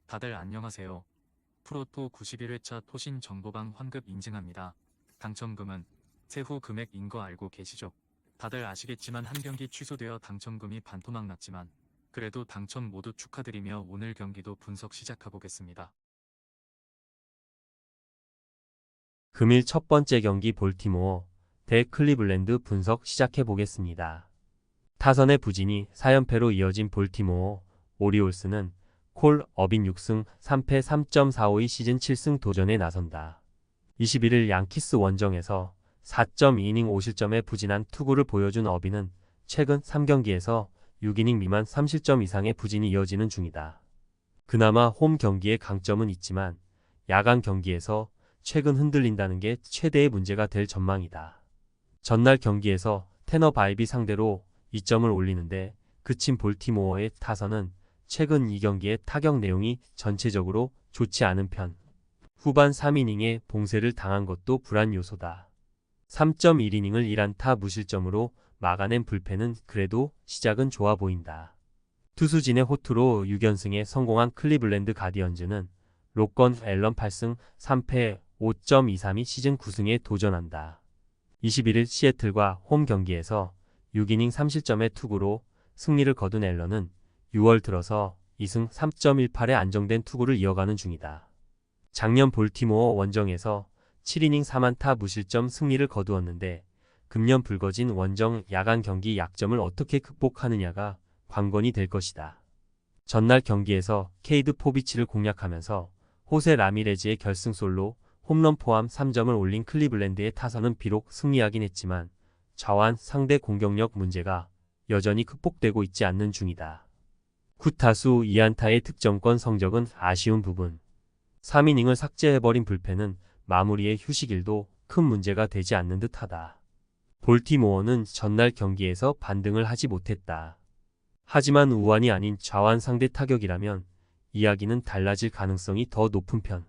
다들 안녕하세요. 프로토 91회차 토신 정보방 환급 인증합니다. 당첨금은 세후 금액인 거 알고 계시죠? 다들 아시겠지만 한 경기 취소되어 당첨금이 반토막 났지만 그래도 당첨 모두 축하드리며 오늘 경기도 분석 시작해보겠습니다. 금일 첫 번째 경기 볼티모어 대 클리블랜드 분석 시작해 보겠습니다. 타선의 부진이 4연패로 이어진 볼티모어 오리올스는 콜 어빈 6승 3패 3.452 시즌 7승 도전에 나선다. 21일 양키스 원정에서 4.2이닝 5실점의 부진한 투구를 보여준 어빈은 최근 3경기에서 6이닝 미만 3실점 이상의 부진이 이어지는 중이다. 그나마 홈 경기의 강점은 있지만 야간 경기에서 최근 흔들린다는 게 최대의 문제가 될 전망이다. 전날 경기에서 테너 바이비 상대로 2점을 올리는데 그친 볼티모어의 타선은 최근 2경기의 타격 내용이 전체적으로 좋지 않은 편. 후반 3이닝에 봉쇄를 당한 것도 불안 요소다. 3.1이닝을 1안타 무실점으로 막아낸 불펜은 그래도 시작은 좋아 보인다. 투수진의 호투로 6연승에 성공한 클리블랜드 가디언즈는 로건 앨런 8승 3패 5.232 시즌 9승에 도전한다. 21일 시애틀과 홈 경기에서 6이닝 3실점의 투구로 승리를 거둔 앨런은 6월 들어서 2승 3.18의 안정된 투구를 이어가는 중이다. 작년 볼티모어 원정에서 7이닝 4안타 무실점 승리를 거두었는데 금년 불거진 원정 야간 경기 약점을 어떻게 극복하느냐가 관건이 될 것이다. 전날 경기에서 케이드 포비치를 공략하면서 호세 라미레즈의 결승솔로 홈런 포함 3점을 올린 클리블랜드의 타선은 비록 승리하긴 했지만 좌완 상대 공격력 문제가 여전히 극복되고 있지 않는 중이다. 9타수 2안타의 득점권 성적은 아쉬운 부분. 3이닝을 삭제해버린 불펜은 마무리의 휴식일도 큰 문제가 되지 않는 듯하다. 볼티모어는 전날 경기에서 반등을 하지 못했다. 하지만 우완이 아닌 좌완 상대 타격이라면 이야기는 달라질 가능성이 더 높은 편.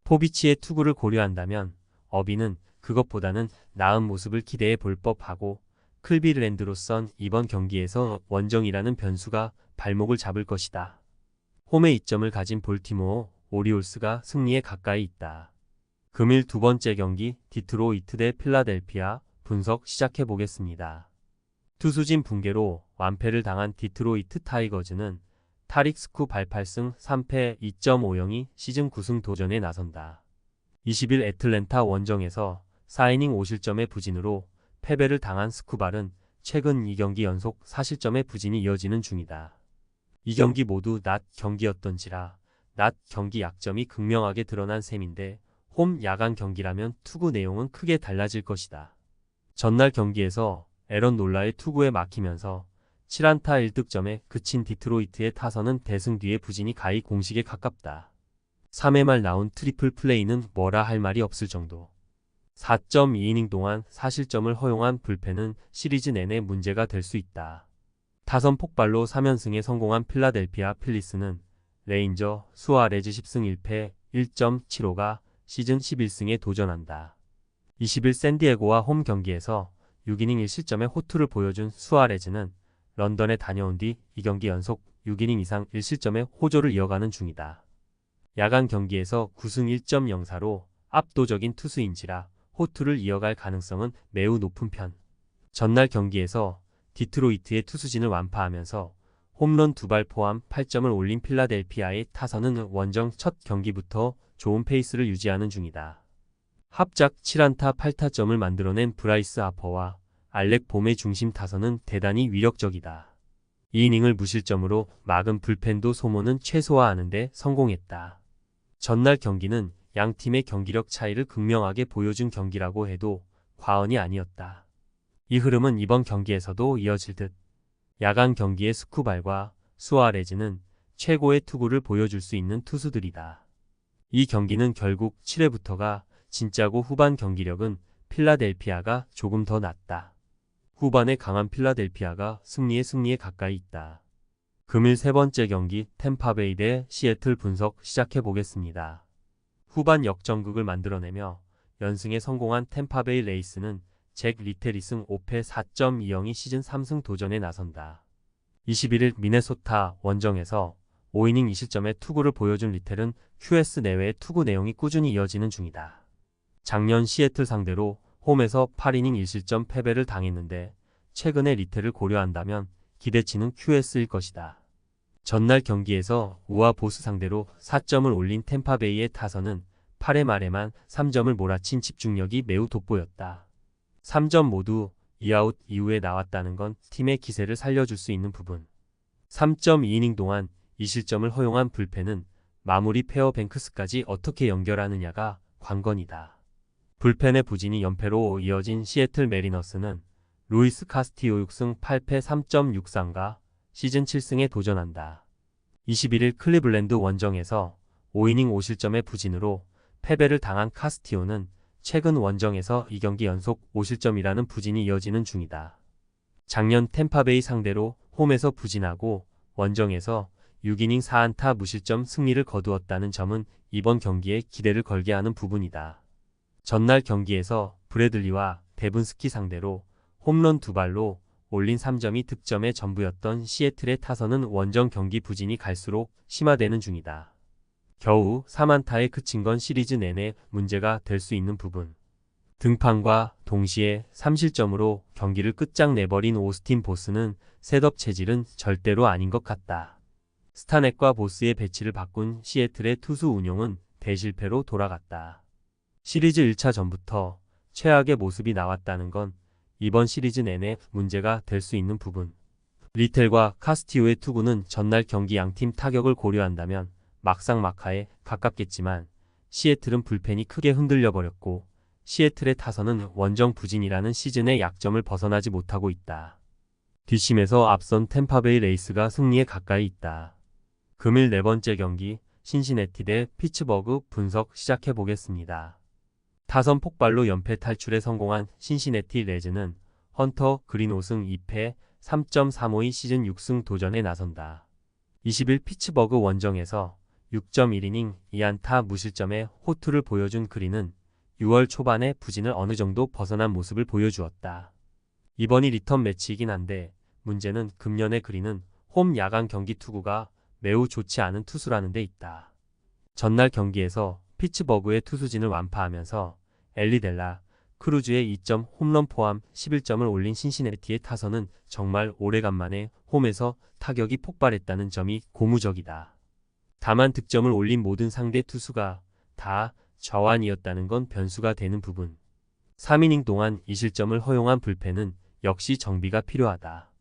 포비치의 투구를 고려한다면 어빈은 그것보다는 나은 모습을 기대해 볼 법하고 클리블랜드로선 이번 경기에서 원정이라는 변수가 발목을 잡을 것이다. 홈에 이점을 가진 볼티모어 오리올스가 승리에 가까이 있다. 금일 두 번째 경기 디트로이트 대 필라델피아 분석 시작해 보겠습니다. 투수진 붕괴로 완패를 당한 디트로이트 타이거즈는 타릭 스쿠 발 8승 3패 2.50이 시즌 9승 도전에 나선다. 20일 애틀랜타 원정에서 4이닝 5실점의 부진으로 패배를 당한 스쿠발은 최근 2경기 연속 4실점의 부진이 이어지는 중이다. 2경기 모두 낮 경기였던지라 낮 경기 약점이 극명하게 드러난 셈인데 홈 야간 경기라면 투구 내용은 크게 달라질 것이다. 전날 경기에서 에런 놀라의 투구에 막히면서 7안타 1득점에 그친 디트로이트의 타선은 대승 뒤의 부진이 가히 공식에 가깝다. 3회 말 나온 트리플 플레이는 뭐라 할 말이 없을 정도. 4.2이닝 동안 4실점을 허용한 불펜은 시리즈 내내 문제가 될 수 있다. 타선 폭발로 3연승에 성공한 필라델피아 필리스는 레인저 수아레즈 10승 1패 1.75가 시즌 11승에 도전한다. 20일 샌디에고와 홈 경기에서 6이닝 1실점의 호투를 보여준 수아레즈는 런던에 다녀온 뒤 2경기 연속 6이닝 이상 1실점의 호조를 이어가는 중이다. 야간 경기에서 9승 1.04로 압도적인 투수인지라 호투를 이어갈 가능성은 매우 높은 편. 전날 경기에서 디트로이트의 투수진을 완파하면서 홈런 2발 포함 8점을 올린 필라델피아의 타선은 원정 첫 경기부터 좋은 페이스를 유지하는 중이다. 합작 7안타 8타점을 만들어낸 브라이스 하퍼와 알렉 봄의 중심 타선은 대단히 위력적이다. 2이닝을 무실점으로 막은 불펜도 소모는 최소화하는 데 성공했다. 전날 경기는 양 팀의 경기력 차이를 극명하게 보여준 경기라고 해도 과언이 아니었다. 이 흐름은 이번 경기에서도 이어질 듯. 야간 경기의 스쿠발과 수아레즈는 최고의 투구를 보여줄 수 있는 투수들이다. 이 경기는 결국 7회부터가 진짜고 후반 경기력은 필라델피아가 조금 더 낫다. 후반에 강한 필라델피아가 승리에 가까이 있다. 금일 세 번째 경기 템파베이 대 시애틀 분석 시작해 보겠습니다. 후반 역전극을 만들어내며 연승에 성공한 템파베이 레이스는 잭 리텔 2승 5패 4.20이 시즌 3승 도전에 나선다. 21일 미네소타 원정에서 5이닝 2실점의 투구를 보여준 리텔은 QS 내외의 투구 내용이 꾸준히 이어지는 중이다. 작년 시애틀 상대로 홈에서 8이닝 1실점 패배를 당했는데 최근의 리텔을 고려한다면 기대치는 QS일 것이다. 전날 경기에서 우아 보스 상대로 4점을 올린 템파베이의 타선은 8회 말에만 3점을 몰아친 집중력이 매우 돋보였다. 3점 모두 2아웃 이후에 나왔다는 건 팀의 기세를 살려줄 수 있는 부분. 3.2이닝 동안 2실점을 허용한 불펜은 마무리 페어 뱅크스까지 어떻게 연결하느냐가 관건이다. 불펜의 부진이 연패로 이어진 시애틀 메리너스는 루이스 카스티오 6승 8패 3.63가 시즌 7승에 도전한다. 21일 클리블랜드 원정에서 5이닝 5실점의 부진으로 패배를 당한 카스티오는 최근 원정에서 2경기 연속 5실점이라는 부진이 이어지는 중이다. 작년 템파베이 상대로 홈에서 부진하고 원정에서 6이닝 4안타 무실점 승리를 거두었다는 점은 이번 경기에 기대를 걸게 하는 부분이다. 전날 경기에서 브래들리와 데븐스키 상대로 홈런 2발로 올린 3점이 득점의 전부였던 시애틀의 타선은 원정 경기 부진이 갈수록 심화되는 중이다. 겨우 3안타에 그친 건 시리즈 내내 문제가 될 수 있는 부분. 등판과 동시에 3실점으로 경기를 끝장내버린 오스틴 보스는 셋업 체질은 절대로 아닌 것 같다. 스타넥과 보스의 배치를 바꾼 시애틀의 투수 운용은 대실패로 돌아갔다. 시리즈 1차 전부터 최악의 모습이 나왔다는 건 이번 시리즈 내내 문제가 될 수 있는 부분. 리텔과 카스티오의 투구는 전날 경기 양팀 타격을 고려한다면 막상막하에 가깝겠지만 시애틀은 불펜이 크게 흔들려버렸고 시애틀의 타선은 원정 부진이라는 시즌의 약점을 벗어나지 못하고 있다. 뒷심에서 앞선 템파베이 레이스가 승리에 가까이 있다. 금일 네 번째 경기 신시내티 대 피츠버그 분석 시작해보겠습니다. 타선 폭발로 연패 탈출에 성공한 신시내티 레즈는 헌터 그린 5승 2패 3.352 시즌 6승 도전에 나선다. 20일 피츠버그 원정에서 6.1이닝 2안타 무실점의 호투를 보여준 그린은 6월 초반에 부진을 어느 정도 벗어난 모습을 보여주었다. 이번이 리턴 매치이긴 한데 문제는 금년의 그린은 홈 야간 경기 투구가 매우 좋지 않은 투수라는 데 있다. 전날 경기에서 피츠버그의 투수진을 완파하면서 엘리델라, 크루즈의 2점 홈런 포함 11점을 올린 신시내티의 타선은 정말 오래간만에 홈에서 타격이 폭발했다는 점이 고무적이다. 다만 득점을 올린 모든 상대 투수가 다 좌완이었다는 건 변수가 되는 부분. 3이닝 동안 2실점을 허용한 불펜은 역시 정비가 필요하다.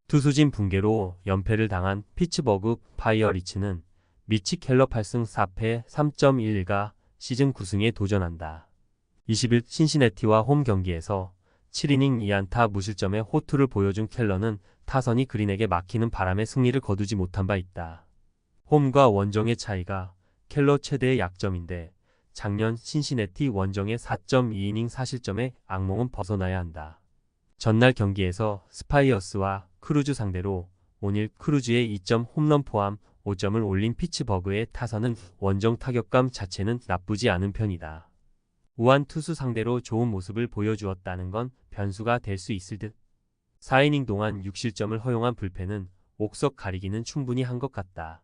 투수진 붕괴로 연패를 당한 피츠버그 파이어리츠는 미치 켈러 8승 4패 3.11가 시즌 9승에 도전한다. 20일 신시내티와 홈 경기에서 7이닝 2안타 무실점의 호투를 보여준 켈러는 타선이 그린에게 막히는 바람에 승리를 거두지 못한 바 있다. 홈과 원정의 차이가 켈러 최대의 약점인데 작년 신시내티 원정의 4.2이닝 4실점의 악몽은 벗어나야 한다. 전날 경기에서 스파이어스와 크루즈 상대로 오닐 크루즈의 2점 홈런 포함 5점을 올린 피츠버그의 타선은 원정 타격감 자체는 나쁘지 않은 편이다. 우한 투수 상대로 좋은 모습을 보여주었다는 건 변수가 될 수 있을 듯. 4이닝 동안 6실점을 허용한 불펜은 옥석 가리기는 충분히 한 것 같다.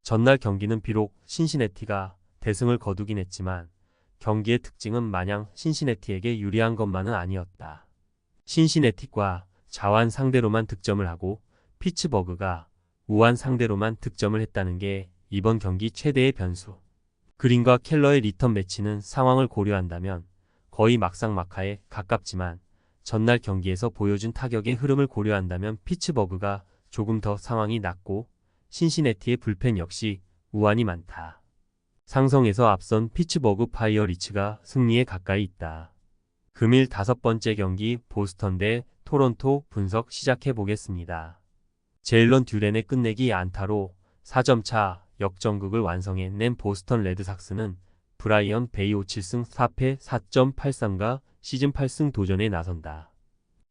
전날 경기는 비록 신시내티가 대승을 거두긴 했지만 경기의 특징은 마냥 신시내티에게 유리한 것만은 아니었다. 신시내티과 자완 상대로만 득점을 하고 피츠버그가 우완 상대로만 득점을 했다는 게 이번 경기 최대의 변수. 그린과 켈러의 리턴 매치는 상황을 고려한다면 거의 막상막하에 가깝지만 전날 경기에서 보여준 타격의 흐름을 고려한다면 피츠버그가 조금 더 상황이 낮고 신시내티의 불펜 역시 우완이 많다. 상성에서 앞선 피츠버그 파이어리츠가 승리에 가까이 있다. 금일 5번째 경기 보스턴 대 토론토 분석 시작해보겠습니다. 제일런 듀렌의 끝내기 안타로 4점차 역전극을 완성해낸 보스턴 레드삭스는 브라이언 베이 5-7승 4패 4.83가 시즌 8승 도전에 나선다.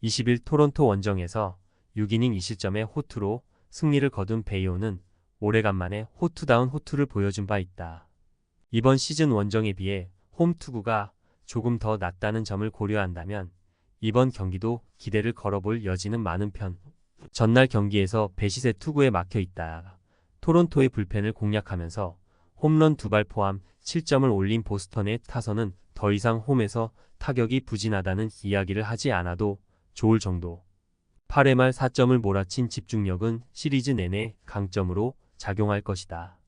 20일 토론토 원정에서 6이닝 2실점의 호투로 승리를 거둔 베이오는 오래간만에 호투다운 호투를 보여준 바 있다. 이번 시즌 원정에 비해 홈 투구가 조금 더 낮다는 점을 고려한다면 이번 경기도 기대를 걸어볼 여지는 많은 편. 전날 경기에서 베시세 투구에 막혀 있다. 토론토의 불펜을 공략하면서 홈런 2발 포함 7점을 올린 보스턴의 타선은 더 이상 홈에서 타격이 부진하다는 이야기를 하지 않아도 좋을 정도. 8회 말 4점을 몰아친 집중력은 시리즈 내내 강점으로 작용할 것이다.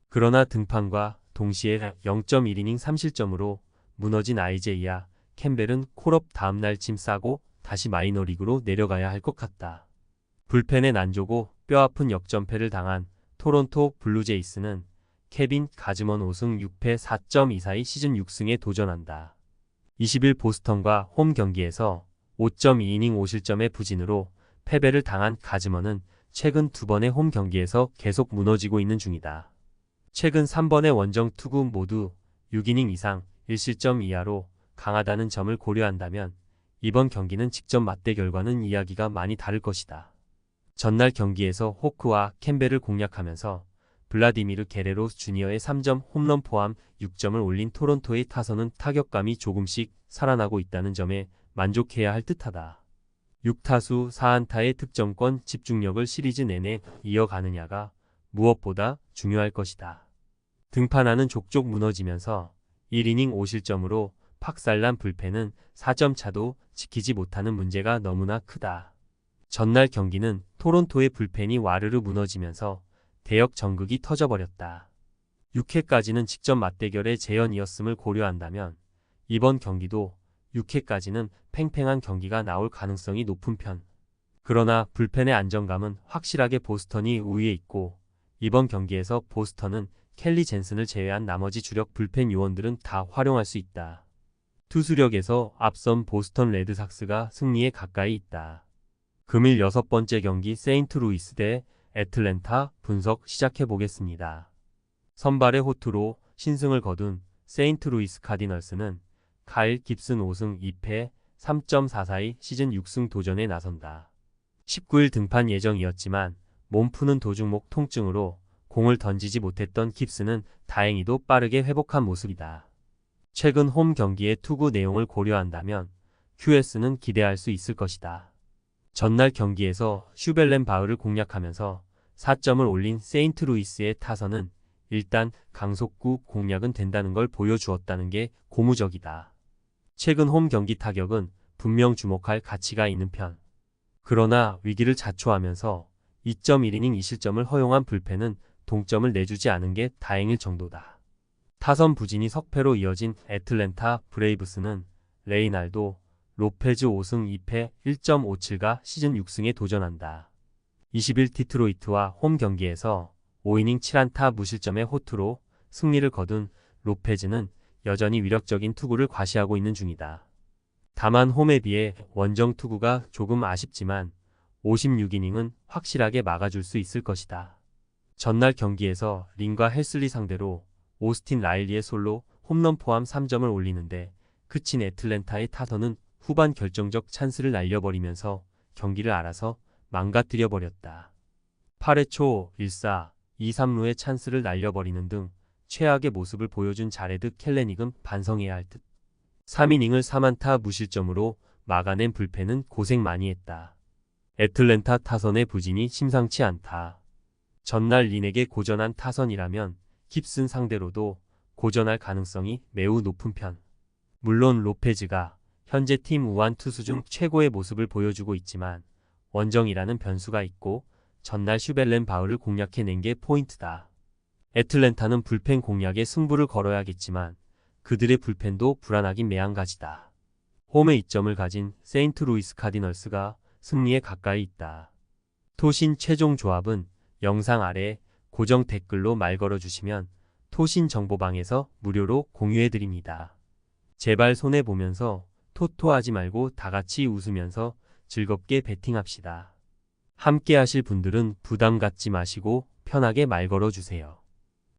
그러나 등판과 동시에 0.1이닝 3실점으로 무너진 아이제이아 캠벨은 콜업 다음날 짐 싸고 다시 마이너리그로 내려가야 할 것 같다. 불펜에 난조고 뼈아픈 역전패를 당한 토론토 블루제이스는 케빈 가즈먼 5승 6패 4.24의 시즌 6승에 도전한다. 20일 보스턴과 홈 경기에서 5.2이닝 5실점의 부진으로 패배를 당한 가즈먼은 최근 2번의 홈 경기에서 계속 무너지고 있는 중이다. 최근 3번의 원정 투구 모두 6이닝 이상 1실점 이하로 강하다는 점을 고려한다면 이번 경기는 직접 맞대결과는 이야기가 많이 다를 것이다. 전날 경기에서 호크와 캠벨을 공략하면서 블라디미르 게레로 주니어의 3점 홈런 포함 6점을 올린 토론토의 타선은 타격감이 조금씩 살아나고 있다는 점에 만족해야 할 듯하다. 6타수 4안타의 득점권 집중력을 시리즈 내내 이어가느냐가 무엇보다 중요할 것이다. 등판하는 족족 무너지면서 1이닝 5실점으로 팍살난 불펜은 4점 차도 지키지 못하는 문제가 너무나 크다. 전날 경기는 토론토의 불펜이 와르르 무너지면서 대역 전극이 터져버렸다. 6회까지는 직접 맞대결의 재현이었음을 고려한다면 이번 경기도 6회까지는 팽팽한 경기가 나올 가능성이 높은 편. 그러나 불펜의 안정감은 확실하게 보스턴이 우위에 있고 이번 경기에서 보스턴은 켈리 젠슨을 제외한 나머지 주력 불펜 요원들은 다 활용할 수 있다. 투수력에서 앞선 보스턴 레드삭스가 승리에 가까이 있다. 금일 6번째 경기 세인트루이스 대 애틀랜타 분석 시작해보겠습니다. 선발의 호투로 신승을 거둔 세인트루이스 카디널스는 카일 깁슨 5승 2패 3.44의 시즌 6승 도전에 나선다. 19일 등판 예정이었지만 몸 푸는 도중 목 통증으로 공을 던지지 못했던 깁스는 다행히도 빠르게 회복한 모습이다. 최근 홈 경기의 투구 내용을 고려한다면 QS는 기대할 수 있을 것이다. 전날 경기에서 슈벨렌 바흐를 공략하면서 4점을 올린 세인트루이스의 타선은 일단 강속구 공략은 된다는 걸 보여주었다는 게 고무적이다. 최근 홈 경기 타격은 분명 주목할 가치가 있는 편. 그러나 위기를 자초하면서 2.1이닝 2실점을 허용한 불펜은 동점을 내주지 않은 게 다행일 정도다. 타선 부진이 석패로 이어진 애틀랜타 브레이브스는 레이날도 로페즈 5승 2패 1.57가 시즌 6승에 도전한다. 20일 디트로이트와 홈 경기에서 5이닝 7안타 무실점의 호투로 승리를 거둔 로페즈는 여전히 위력적인 투구를 과시하고 있는 중이다. 다만 홈에 비해 원정 투구가 조금 아쉽지만 56이닝은 확실하게 막아줄 수 있을 것이다. 전날 경기에서 린과 헬슬리 상대로 오스틴 라일리의 솔로 홈런 포함 3점을 올리는데 그친 애틀랜타의 타선은 후반 결정적 찬스를 날려버리면서 경기를 알아서 망가뜨려버렸다. 8회 초 1사 2-3루의 찬스를 날려버리는 등 최악의 모습을 보여준 자레드 켈레닉은 반성해야 할 듯. 3이닝을 3안타 무실점으로 막아낸 불펜은 고생 많이 했다. 애틀랜타 타선의 부진이 심상치 않다. 전날 린에게 고전한 타선이라면 깁슨 상대로도 고전할 가능성이 매우 높은 편. 물론 로페즈가 현재 팀 우완 투수 중 최고의 모습을 보여주고 있지만 원정이라는 변수가 있고 전날 슈벨렌 바흐를 공략해낸 게 포인트다. 애틀랜타는 불펜 공략에 승부를 걸어야겠지만 그들의 불펜도 불안하긴 매한가지다. 홈에 이점을 가진 세인트루이스 카디널스가 승리에 가까이 있다. 토신 최종 조합은 영상 아래 고정 댓글로 말 걸어주시면 토신 정보방에서 무료로 공유해드립니다. 제발 손해보면서 토토하지 말고 다같이 웃으면서 즐겁게 베팅합시다. 함께 하실 분들은 부담 갖지 마시고 편하게 말 걸어주세요.